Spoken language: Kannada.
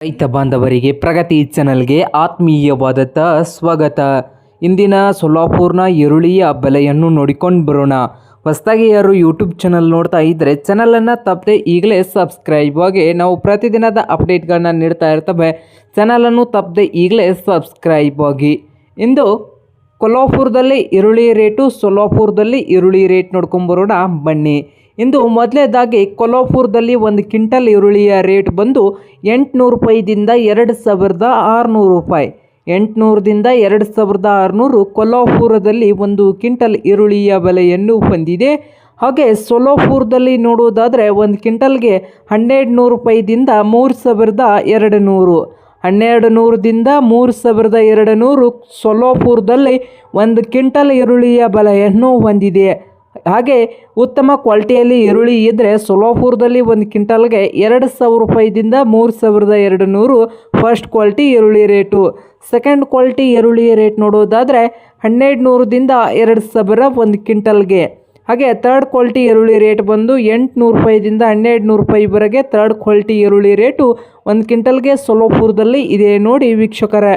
ರೈತ ಬಾಂಧವರಿಗೆ ಪ್ರಗತಿ ಚಾನಲ್ಗೆ ಆತ್ಮೀಯವಾದಂಥ ಸ್ವಾಗತ. ಇಂದಿನ ಸೊಲ್ಲಾಪುರ್ನ ಈರುಳ್ಳಿಯ ಬೆಲೆಯನ್ನು ನೋಡಿಕೊಂಡು ಬರೋಣ. ಹೊಸದಾಗಿ ಯಾರು ಯೂಟ್ಯೂಬ್ ಚಾನಲ್ ನೋಡ್ತಾ ಇದ್ದರೆ ಚಾನಲನ್ನು ತಪ್ಪದೆ ಈಗಲೇ ಸಬ್ಸ್ಕ್ರೈಬ್ ಆಗಿ ನಾವು ಪ್ರತಿದಿನದ ಅಪ್ಡೇಟ್ಗಳನ್ನ ನೀಡ್ತಾ ಇರ್ತವೆ. ಚಾನಲನ್ನು ತಪ್ಪದೆ ಈಗಲೇ ಸಬ್ಸ್ಕ್ರೈಬ್ ಆಗಿ. ಇಂದು ಕೊಲ್ಹಾಪುರದಲ್ಲಿ ಈರುಳ್ಳಿ ರೇಟು, ಸೊಲ್ಲಾಪುರದಲ್ಲಿ ಈರುಳ್ಳಿ ರೇಟ್ ನೋಡ್ಕೊಂಬರೋಣ ಬನ್ನಿ. ಇಂದು ಮೊದಲನೇದಾಗಿ ಕೊಲ್ಹಾಪುರದಲ್ಲಿ ಒಂದು ಕ್ವಿಂಟಲ್ ಈರುಳ್ಳಿಯ ರೇಟ್ ಬಂದು 800 ರೂಪಾಯಿದಿಂದ 2600 ರೂಪಾಯಿ. 800ದಿಂದ 2600 ಕೊಲ್ಹಾಪುರದಲ್ಲಿ ಒಂದು ಕ್ವಿಂಟಲ್ ಈರುಳ್ಳಿಯ ಬೆಲೆಯನ್ನು ಹೊಂದಿದೆ. ಹಾಗೆ ಸೊಲ್ಲಾಪುರದಲ್ಲಿ ನೋಡುವುದಾದರೆ ಒಂದು ಕ್ವಿಂಟಲ್ಗೆ 1200 ರೂಪಾಯಿದಿಂದ 3200. 1200ದಿಂದ 3200 ಸೊಲ್ಲಾಪುರದಲ್ಲಿ ಒಂದು ಕ್ವಿಂಟಲ್ ಈರುಳ್ಳಿಯ ಬೆಲೆಯನ್ನು ಹೊಂದಿದೆ. ಹಾಗೆ ಉತ್ತಮ ಕ್ವಾಲಿಟಿಯಲ್ಲಿ ಈರುಳ್ಳಿ ಇದ್ದರೆ ಸೊಲ್ಲಾಪುರದಲ್ಲಿ ಒಂದು ಕ್ವಿಂಟಲ್ಗೆ 2000 ರೂಪಾಯಿದಿಂದ 3200 ಫಸ್ಟ್ ಕ್ವಾಲಿಟಿ ಈರುಳ್ಳಿ ರೇಟು. ಸೆಕೆಂಡ್ ಕ್ವಾಲಿಟಿ ಈರುಳ್ಳಿ ರೇಟ್ ನೋಡೋದಾದರೆ 1200ದಿಂದ 2000 ಒಂದು ಕ್ವಿಂಟಲ್ಗೆ. ಹಾಗೆ ಥರ್ಡ್ ಕ್ವಾಲಿಟಿ ಈರುಳ್ಳಿ ರೇಟ್ ಬಂದು 800 ರೂಪಾಯಿದಿಂದ 1200 ರೂಪಾಯಿವರೆಗೆ ಥರ್ಡ್ ಕ್ವಾಲಿಟಿ ಈರುಳ್ಳಿ ರೇಟು ಒಂದು ಕ್ವಿಂಟಲ್ಗೆ ಸೊಲ್ಲಾಪುರದಲ್ಲಿ ಇದೆ ನೋಡಿ ವೀಕ್ಷಕರೇ.